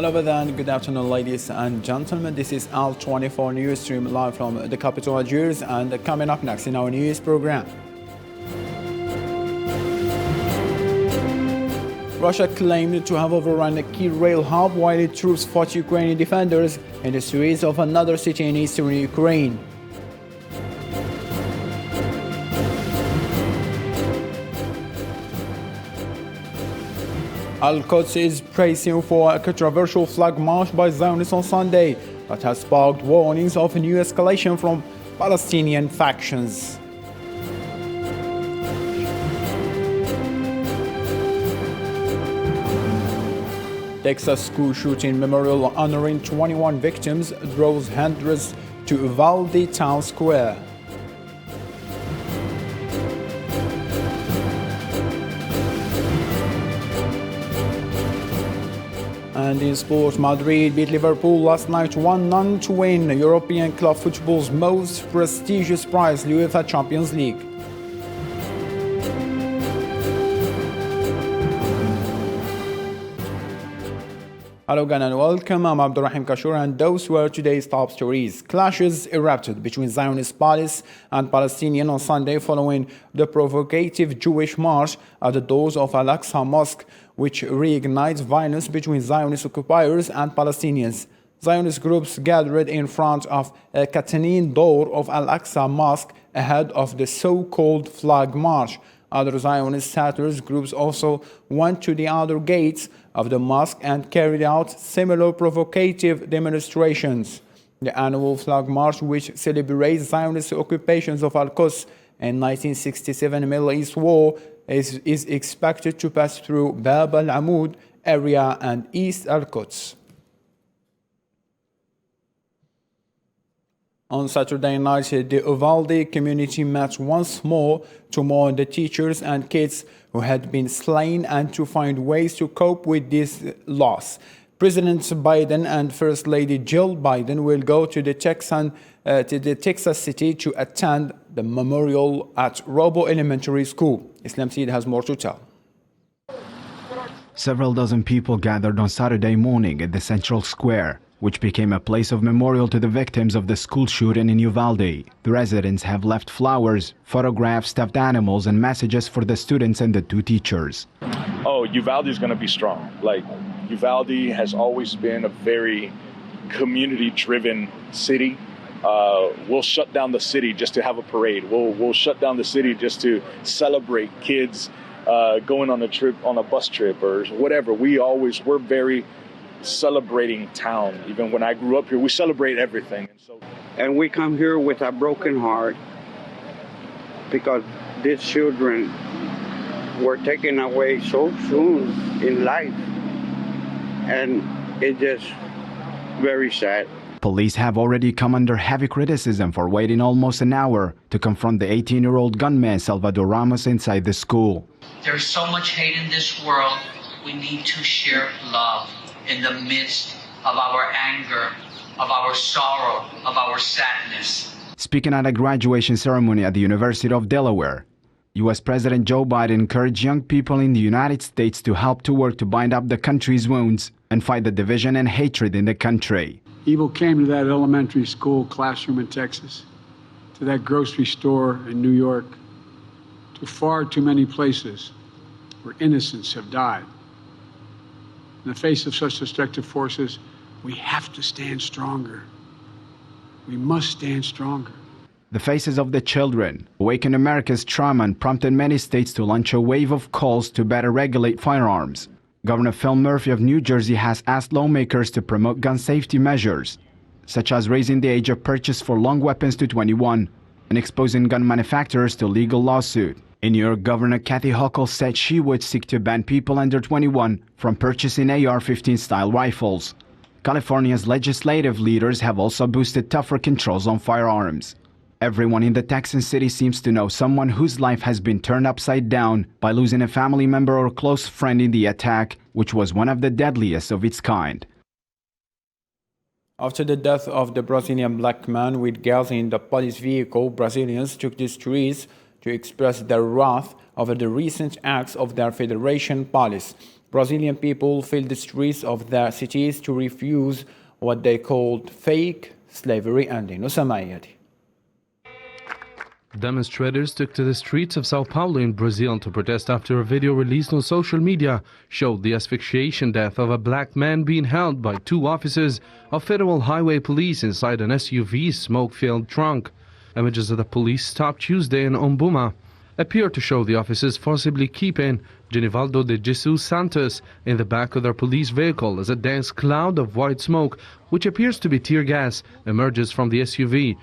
Hello there and good afternoon, ladies and gentlemen. This is Al24 News Stream live from the capital Algiers, and coming up next in our news program. Russia claimed to have overrun a key rail hub while its troops fought Ukrainian defenders in the streets of another city in eastern Ukraine. Al-Quds is bracing for a controversial flag march by Zionists on Sunday that has sparked warnings of a new escalation from Palestinian factions. Texas school shooting memorial honoring 21 victims draws hundreds to Uvalde Town Square. And in sport, Madrid beat Liverpool last night 1-0 to win European club football's most prestigious prize, UEFA Champions League. Hello again and welcome. I'm Abdurrahim Kashur, and those were today's top stories. Clashes erupted between Zionist police and Palestinians on Sunday following the provocative Jewish march at the doors of Al-Aqsa Mosque, which reignites violence between Zionist occupiers and Palestinians. Zionist groups gathered in front of a Katanin door of Al-Aqsa Mosque ahead of the so-called flag march. Other Zionist satirists groups also went to the other gates of the mosque and carried out similar provocative demonstrations. The annual flag march, which celebrates Zionist occupations of Al-Quds in 1967 Middle East War, is expected to pass through Bab al-Amud area and East Al-Quds. On Saturday night, the Uvalde community met once more to mourn the teachers and kids who had been slain and to find ways to cope with this loss. President Biden and First Lady Jill Biden will go to the Texas city to attend the memorial at Robo Elementary School. Islam Seed has more to tell. Several dozen people gathered on Saturday morning at the Central Square, which became a place of memorial to the victims of the school shooting in Uvalde. The residents have left flowers, photographs, stuffed animals, and messages for the students and the two teachers. Oh, Uvalde is going to be strong. Like, Uvalde has always been a very community-driven city. We'll shut down the city just to have a parade. We'll shut down the city just to celebrate kids going on a trip, on a bus trip or whatever. We're very celebrating town. Even when I grew up here, we celebrate everything. And we come here with a broken heart because these children were taken away so soon in life, and it's just very sad. Police have already come under heavy criticism for waiting almost an hour to confront the 18-year-old gunman Salvador Ramos inside the school. There's so much hate in this world. We need to share love in the midst of our anger, of our sorrow, of our sadness. Speaking at a graduation ceremony at the University of Delaware, U.S. President Joe Biden encouraged young people in the United States to help to work to bind up the country's wounds and fight the division and hatred in the country. Evil came to that elementary school classroom in Texas, to that grocery store in New York, to far too many places where innocents have died. In the face of such destructive forces, we have to stand stronger. We must stand stronger. The faces of the children awakened America's trauma and prompted many states to launch a wave of calls to better regulate firearms. Governor Phil Murphy of New Jersey has asked lawmakers to promote gun safety measures, such as raising the age of purchase for long weapons to 21 and exposing gun manufacturers to legal lawsuit. In New York, Governor Kathy Hochul said she would seek to ban people under 21 from purchasing AR-15 style rifles. California's legislative leaders have also boosted tougher controls on firearms. Everyone in the Texan city seems to know someone whose life has been turned upside down by losing a family member or close friend in the attack, which was one of the deadliest of its kind. After the death of the Brazilian black man with gas in the police vehicle, Brazilians took the streets to express their wrath over the recent acts of their federation police. Brazilian people filled the streets of their cities to refuse what they called fake slavery ending. Osama Ayadi. Demonstrators took to the streets of Sao Paulo in Brazil to protest after a video released on social media showed the asphyxiation death of a black man being held by two officers of federal highway police inside an SUV smoke-filled trunk. Images of the police stopped Tuesday in Umbuma appear to show the officers forcibly keeping Genivaldo de Jesus Santos in the back of their police vehicle as a dense cloud of white smoke, which appears to be tear gas, emerges from the SUV.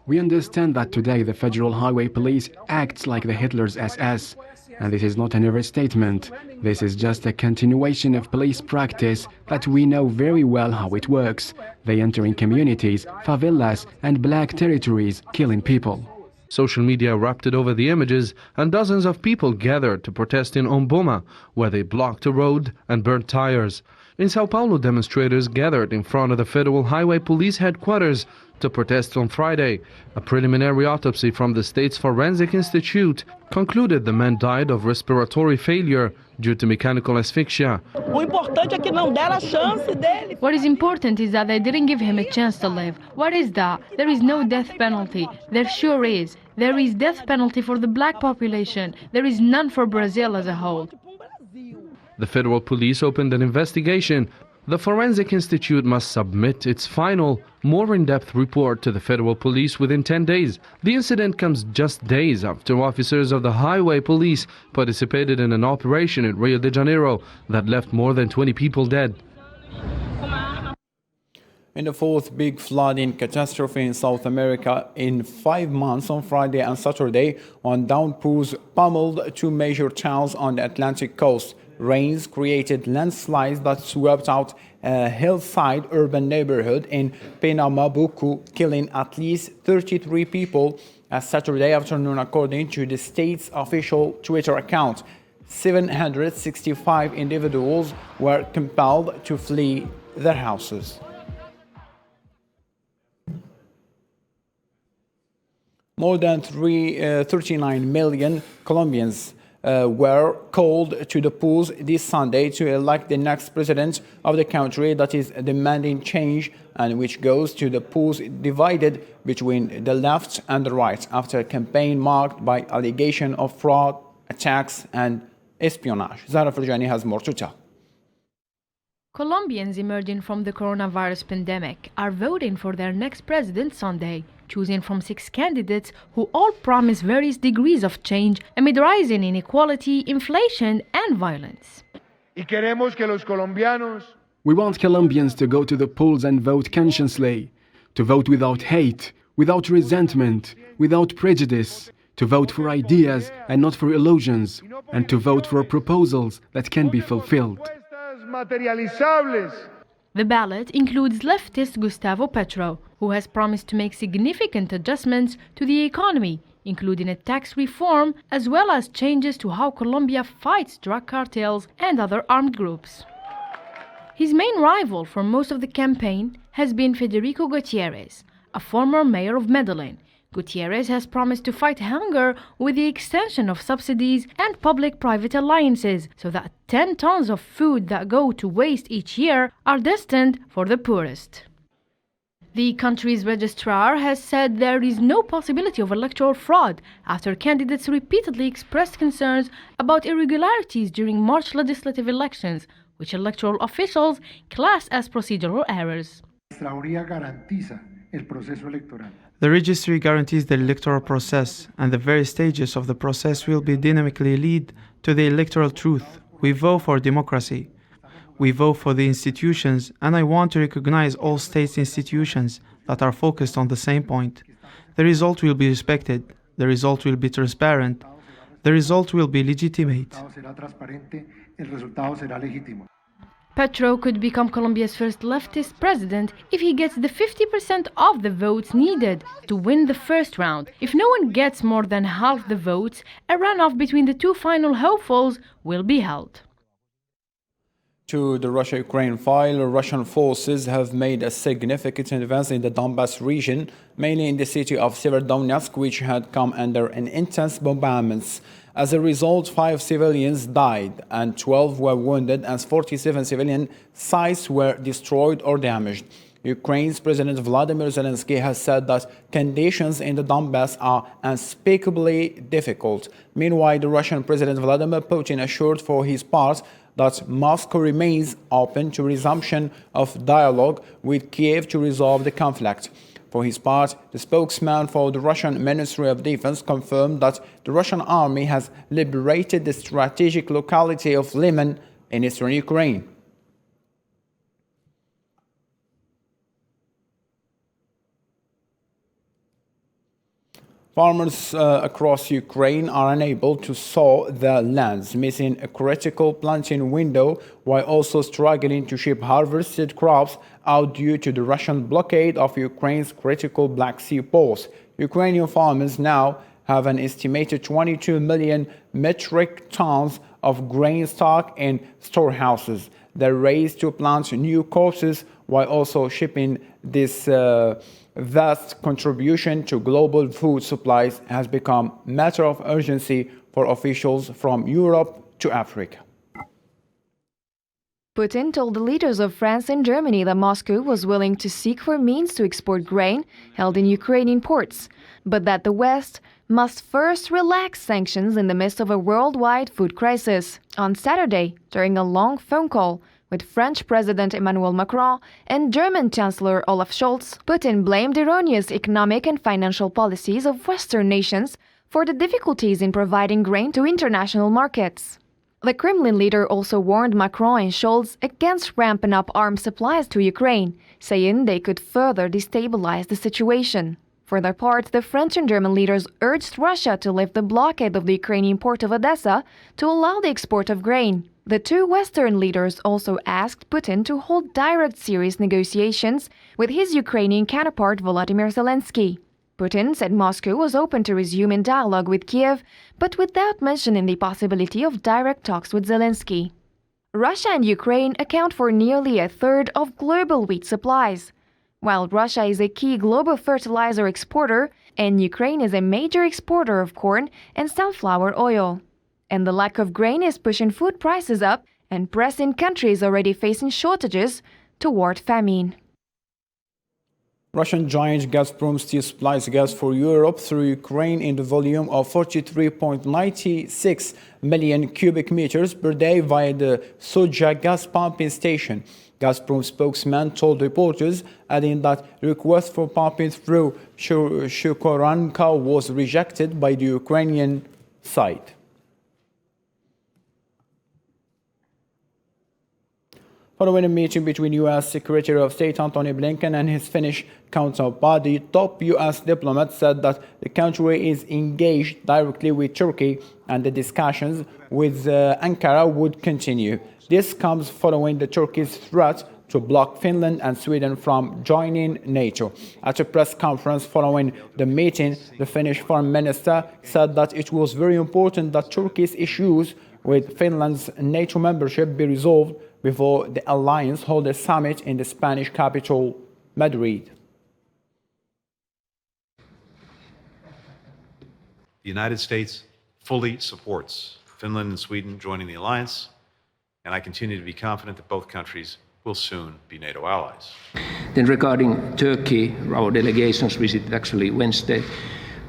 We understand that today the Federal Highway Police acts like the Hitler's SS, and this is not an overstatement. This is just a continuation of police practice that we know very well how it works. They enter in communities, favelas and black territories, killing people. Social media erupted over the images, and dozens of people gathered to protest in Umbuma, where they blocked a road and burnt tires. In Sao Paulo, demonstrators gathered in front of the Federal Highway Police headquarters to protest on Friday. A preliminary autopsy from the state's Forensic Institute concluded the man died of respiratory failure due to mechanical asphyxia. What is important is that they didn't give him a chance to live. What is that? There is no death penalty. There sure is. There is death penalty for the black population. There is none for Brazil as a whole. The federal police opened an investigation. The Forensic Institute must submit its final, more in-depth report to the federal police within 10 days. The incident comes just days after officers of the highway police participated in an operation in Rio de Janeiro that left more than 20 people dead. In the fourth big flooding catastrophe in South America in 5 months, on Friday and Saturday, when downpours pummeled two major towns on the Atlantic coast. Rains created landslides that swept out a hillside urban neighborhood in Pernambuco, killing at least 33 people Saturday afternoon, according to the state's official Twitter account. 765 individuals were compelled to flee their houses. More than 39 million Colombians were called to the polls this Sunday to elect the next president of the country that is demanding change and which goes to the polls divided between the left and the right after a campaign marked by allegations of fraud, attacks and espionage. Zara Farjani has more to tell. Colombians emerging from the coronavirus pandemic are voting for their next president Sunday, choosing from 6 candidates who all promise various degrees of change amid rising inequality, inflation and violence. We want Colombians to go to the polls and vote consciously, to vote without hate, without resentment, without prejudice, to vote for ideas and not for illusions, and to vote for proposals that can be fulfilled. The ballot includes leftist Gustavo Petro, who has promised to make significant adjustments to the economy, including a tax reform as well as changes to how Colombia fights drug cartels and other armed groups. His main rival for most of the campaign has been Federico Gutierrez, a former mayor of Medellin. Gutierrez has promised to fight hunger with the extension of subsidies and public-private alliances so that 10 tons of food that go to waste each year are destined for the poorest. The country's registrar has said there is no possibility of electoral fraud after candidates repeatedly expressed concerns about irregularities during March legislative elections, which electoral officials class as procedural errors. The registry guarantees the electoral process, and the various stages of the process will be dynamically lead to the electoral truth. We vote for democracy. We vote for the institutions, and I want to recognize all states' institutions that are focused on the same point. The result will be respected. The result will be transparent. The result will be legitimate. Petro could become Colombia's first leftist president if he gets the 50% of the votes needed to win the first round. If no one gets more than half the votes, a runoff between the two final hopefuls will be held. To the Russia-Ukraine file, Russian forces have made a significant advance in the Donbas region, mainly in the city of Severodonetsk, which had come under an intense bombardments. As a result, 5 civilians died and 12 were wounded, and 47 civilian sites were destroyed or damaged. Ukraine's President Vladimir Zelensky has said that conditions in the Donbass are unspeakably difficult. Meanwhile, the Russian President Vladimir Putin assured for his part that Moscow remains open to resumption of dialogue with Kiev to resolve the conflict. For his part, the spokesman for the Russian Ministry of Defense confirmed that the Russian army has liberated the strategic locality of Liman in eastern Ukraine. Farmers across Ukraine are unable to sow their lands, missing a critical planting window, while also struggling to ship harvested crops out due to the Russian blockade of Ukraine's critical Black Sea ports. Ukrainian farmers now have an estimated 22 million metric tons of grain stock in storehouses. They're raised to plant new crops while also shipping this vast contribution to global food supplies has become a matter of urgency for officials from Europe to Africa. Putin told the leaders of France and Germany that Moscow was willing to seek for means to export grain held in Ukrainian ports, but that the West must first relax sanctions in the midst of a worldwide food crisis. On Saturday, during a long phone call with French President Emmanuel Macron and German Chancellor Olaf Scholz, Putin blamed erroneous economic and financial policies of Western nations for the difficulties in providing grain to international markets. The Kremlin leader also warned Macron and Scholz against ramping up arms supplies to Ukraine, saying they could further destabilize the situation. For their part, the French and German leaders urged Russia to lift the blockade of the Ukrainian port of Odessa to allow the export of grain. The two Western leaders also asked Putin to hold direct serious negotiations with his Ukrainian counterpart Volodymyr Zelensky. Putin said Moscow was open to resuming dialogue with Kiev, but without mentioning the possibility of direct talks with Zelensky. Russia and Ukraine account for nearly a third of global wheat supplies. While Russia is a key global fertilizer exporter, and Ukraine is a major exporter of corn and sunflower oil. And the lack of grain is pushing food prices up and pressing countries already facing shortages toward famine. Russian giant Gazprom still supplies gas for Europe through Ukraine in the volume of 43.96 million cubic meters per day via the Soja gas pumping station. Gazprom spokesman told reporters, adding that request for pumping through Shukoranka was rejected by the Ukrainian side. Following a meeting between U.S. Secretary of State Antony Blinken and his Finnish counterpart, the top U.S. diplomat said that the country is engaged directly with Turkey and the discussions with Ankara would continue. This comes following the Turkey's threat to block Finland and Sweden from joining NATO. At a press conference following the meeting, the Finnish Foreign Minister said that it was very important that Turkey's issues with Finland's NATO membership be resolved before the alliance hold a summit in the Spanish capital, Madrid. The United States fully supports Finland and Sweden joining the alliance, and I continue to be confident that both countries will soon be NATO allies. Then regarding Turkey, our delegations visited actually Wednesday,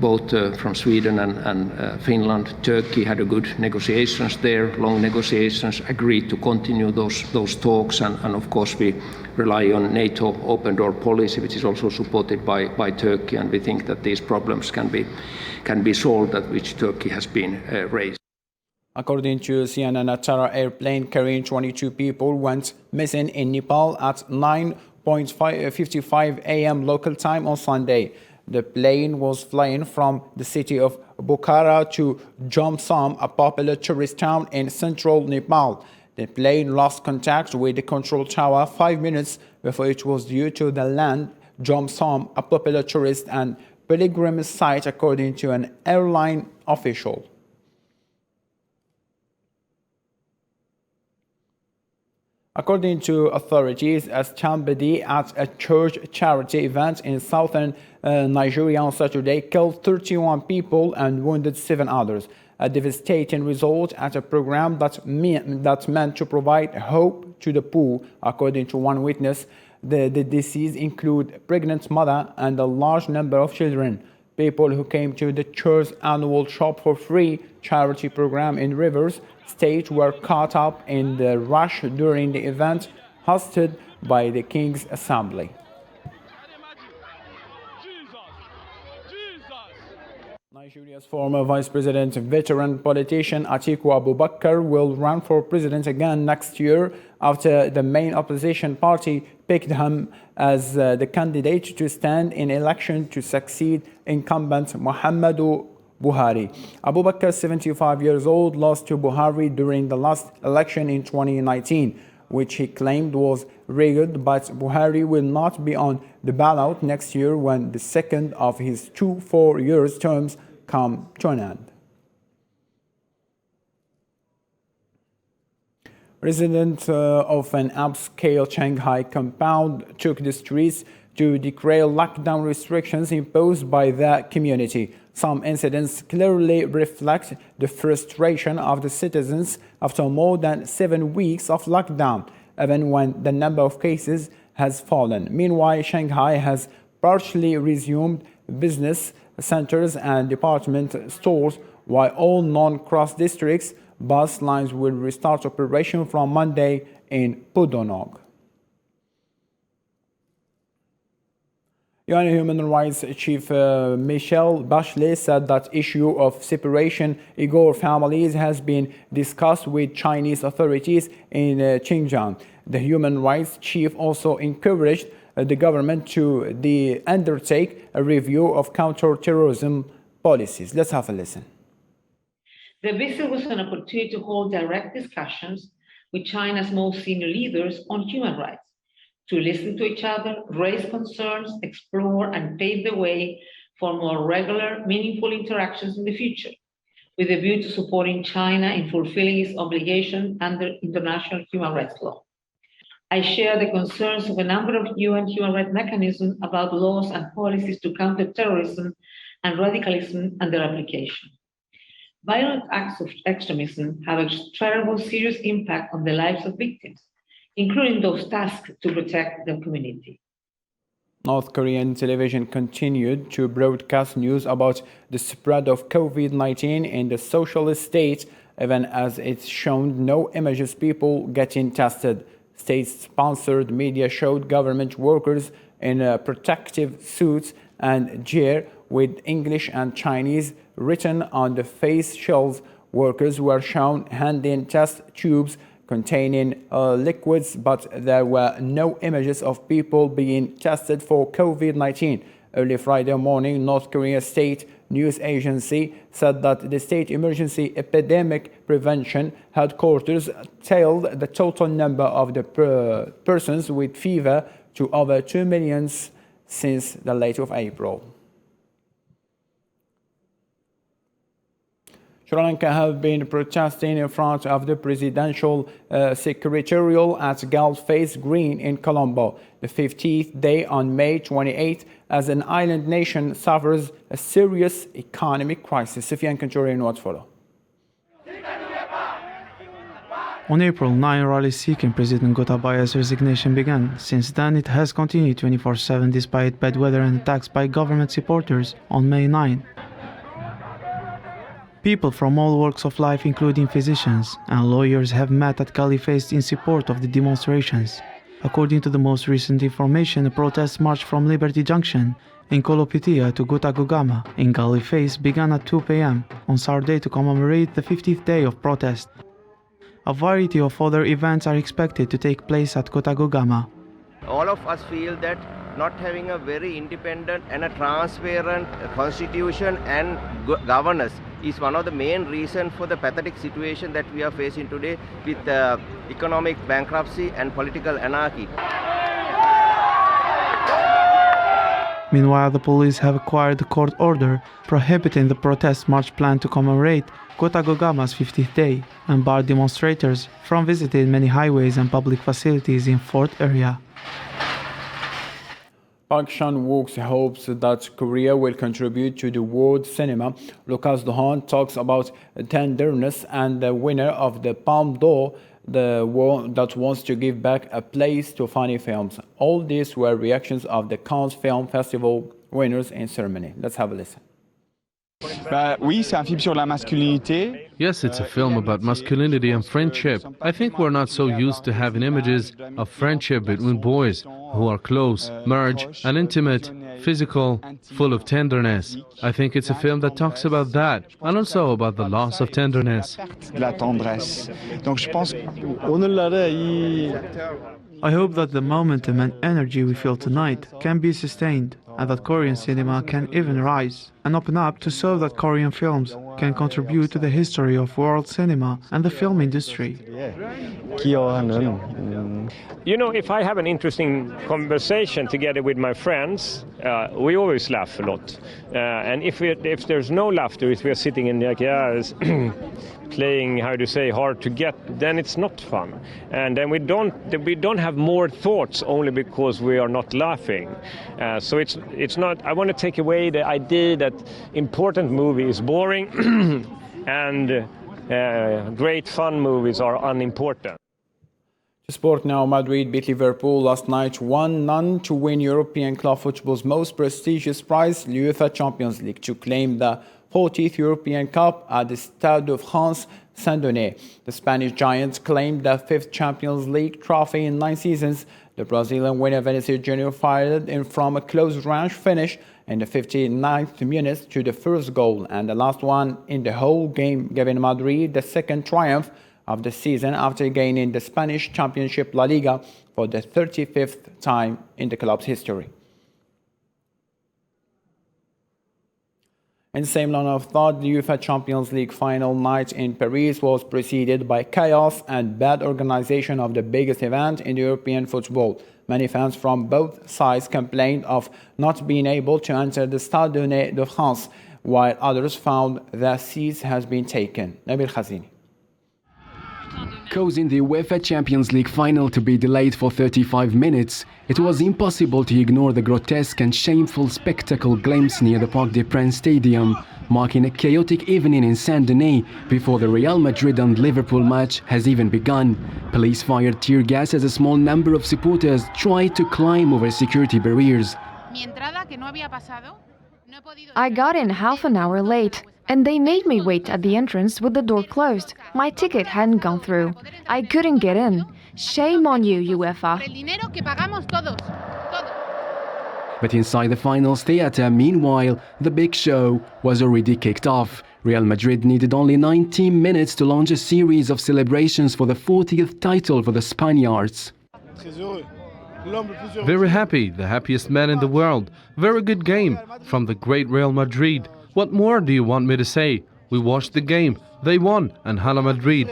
both from Sweden and Finland. Turkey had a good negotiations there, long negotiations, agreed to continue those talks, and of course we rely on NATO open door policy, which is also supported by Turkey, and we think that these problems can be solved, at which Turkey has been raised. According to CNN, a Tara airplane carrying 22 people went missing in Nepal at 9:55 a.m. local time on Sunday. The plane was flying from the city of Bukhara to Jomsom, a popular tourist town in central Nepal. The plane lost contact with the control tower 5 minutes before it was due to the land. Jomsom, a popular tourist and pilgrim site, according to an airline official. According to authorities, a stampede at a church charity event in southern Nigeria on Saturday killed 31 people and wounded 7 others. A devastating result at a program that meant to provide hope to the poor, according to one witness. The deceased include pregnant mother and a large number of children. People who came to the church's annual Shop for Free charity program in Rivers State were caught up in the rush during the event hosted by the King's Assembly. Nigeria's former vice president, veteran politician Atiku Abubakar, will run for president again next year after the main opposition party picked him as the candidate to stand in election to succeed incumbent Muhammadu Buhari. Abubakar, 75 years old, lost to Buhari during the last election in 2019, which he claimed was rigged, but Buhari will not be on the ballot next year when the second of his 2 4-year terms come to an end. Residents of an upscale Shanghai compound took the streets to declare lockdown restrictions imposed by the community. Some incidents clearly reflect the frustration of the citizens after more than 7 weeks of lockdown, even when the number of cases has fallen. Meanwhile, Shanghai has partially resumed business centers and department stores, while all non-cross districts bus lines will restart operation from Monday in Pudong. UN Human Rights Chief Michelle Bachelet said that issue of separation Uyghur families has been discussed with Chinese authorities in Xinjiang. The Human Rights Chief also encouraged the government to undertake a review of counter-terrorism policies. Let's have a listen. The visit was an opportunity to hold direct discussions with China's most senior leaders on human rights, to listen to each other, raise concerns, explore, and pave the way for more regular, meaningful interactions in the future, with a view to supporting China in fulfilling its obligation under international human rights law. I share the concerns of a number of UN human rights mechanisms about laws and policies to counter terrorism and radicalism and their application. Violent acts of extremism have a terrible, serious impact on the lives of victims, including those tasked to protect the community. North Korean television continued to broadcast news about the spread of COVID-19 in the socialist state, even as it showed no images people getting tested. State-sponsored media showed government workers in protective suits and gear with English and Chinese written on the face shields. Workers were shown handing test tubes containing liquids, but there were no images of people being tested for COVID-19. Early Friday morning, North Korea State News Agency said that the State Emergency Epidemic Prevention Headquarters tallied the total number of the persons with fever to over 2 million since the late of April. Sri Lanka have been protesting in front of the presidential secretariat at Galface Green in Colombo, the 50th day on May 28th, as an island nation suffers a serious economic crisis. Sufyan Kanchouri notes follow. On April 9, rallies seeking President Gotabaya's resignation began. Since then, it has continued 24/7 despite bad weather and attacks by government supporters on May 9. People from all walks of life, including physicians and lawyers, have met at Galface in support of the demonstrations. According to the most recent information, a protest march from Liberty Junction in Kolopitia to Gutagugama in Galface began at 2 p.m. on Saturday to commemorate the 50th day of protest. A variety of other events are expected to take place at Gutagugama. All of us feel that not having a very independent and a transparent constitution and governance is one of the main reasons for the pathetic situation that we are facing today with economic bankruptcy and political anarchy. Meanwhile, the police have acquired a court order prohibiting the protest march planned to commemorate Kota Gogama's 50th day and barred demonstrators from visiting many highways and public facilities in Fort area. Park Chan-wook's hopes that Korea will contribute to the world cinema. Lucas Dohan talks about tenderness and the winner of the Palme d'Or, the one that wants to give back a place to funny films. All these were reactions of the Cannes Film Festival winners in ceremony. Let's have a listen. Oui, c'est un film sur la masculinité. Yes, it's a film about masculinity and friendship. I think we're not so used to having images of friendship between boys who are close, merged, and intimate, physical, full of tenderness. I think it's a film that talks about that, and also about the loss of tenderness. La tendresse. Donc je pense I hope that the momentum and energy we feel tonight can be sustained and that Korean cinema can even rise and open up to show that Korean films can contribute to the history of world cinema and the film industry. You know, if I have an interesting conversation together with my friends, we always laugh a lot. And if there's no laughter, if we're sitting in like, playing, how to say, hard to get, then it's not fun. And then we don't have more thoughts only because we are not laughing. So it's not. I want to take away the idea that important movie is boring and great fun movies are unimportant. Sport now. Madrid beat Liverpool last night 1-0 to win European club football's most prestigious prize, the UEFA Champions League, to claim the 40th European Cup at the Stade de France Saint-Denis. The Spanish Giants claimed the 5th Champions League trophy in 9 seasons. The Brazilian winner Vinicius Junior fired in from a close range finish in the 59th minute to the first goal and the last one in the whole game, giving Madrid the second triumph of the season after gaining the Spanish Championship La Liga for the 35th time in the club's history. In the same line of thought, the UEFA Champions League final night in Paris was preceded by chaos and bad organization of the biggest event in European football. Many fans from both sides complained of not being able to enter the Stade de France, while others found their seats has been taken. Nabil Khazini. Causing the UEFA Champions League final to be delayed for 35 minutes, it was impossible to ignore the grotesque and shameful spectacle glimpsed near the Parc des Princes Stadium, marking a chaotic evening in Saint-Denis before the Real Madrid and Liverpool match has even begun. Police fired tear gas as a small number of supporters tried to climb over security barriers. I got in half an hour late, and they made me wait at the entrance with the door closed. My ticket hadn't gone through. I couldn't get in. Shame on you, UEFA. But inside the finals theatre, meanwhile, the big show was already kicked off. Real Madrid needed only 19 minutes to launch a series of celebrations for the 40th title for the Spaniards. Very happy, the happiest man in the world. Very good game from the great Real Madrid. What more do you want me to say? We watched the game, they won, and Hala Madrid.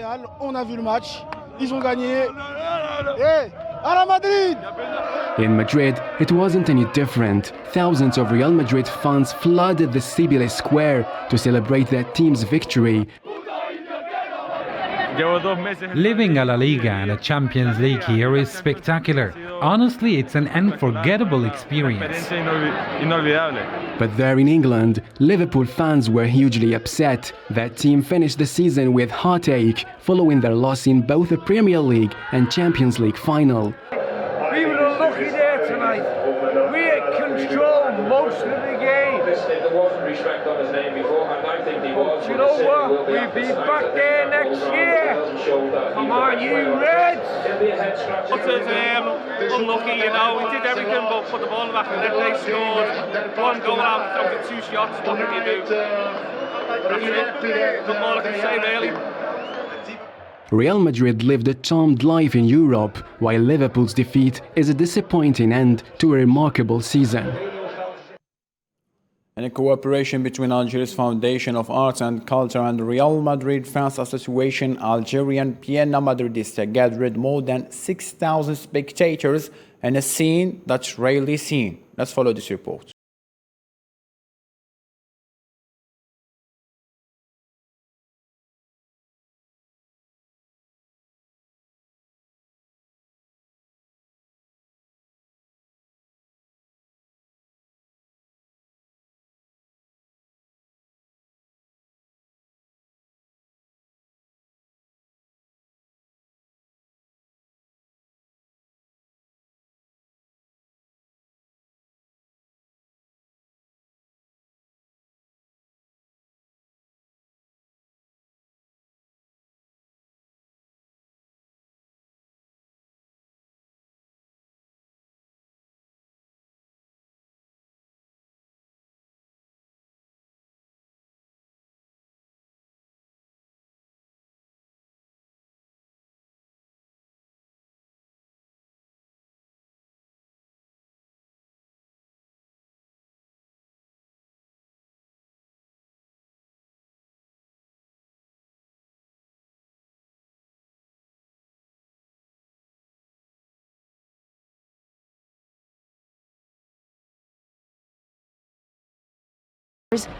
In Madrid, it wasn't any different. Thousands of Real Madrid fans flooded the Cibeles Square to celebrate their team's victory. Living a La Liga and a Champions League here is spectacular. Honestly, it's an unforgettable experience. But there in England, Liverpool fans were hugely upset. Their team finished the season with heartache following their loss in both the Premier League and Champions League final. We were unlucky there tonight. We controlled most of the game. There wasn't respect on his name before, and I think he was. But you know what? We'll be back there next year. Come on, you Reds! Unlucky, you know. We did everything but put the ball in the back of the net. They scored one goal out of the 2 shots. What can you do? That's it. Not more I can say, really. Real Madrid lived a charmed life in Europe, while Liverpool's defeat is a disappointing end to a remarkable season. In a cooperation between Algeria's Foundation of Arts and Culture and the Real Madrid Fans Association, Algerian Piena Madridista gathered more than 6,000 spectators in a scene that's rarely seen. Let's follow this report.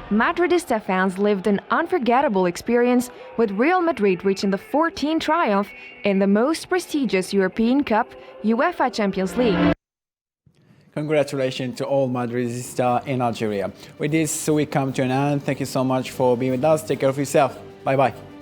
Madridista fans lived an unforgettable experience with Real Madrid reaching the 14th triumph in the most prestigious European Cup, UEFA Champions League. Congratulations to all Madridista in Algeria. With this, we come to an end. Thank you so much for being with us. Take care of yourself. Bye-bye.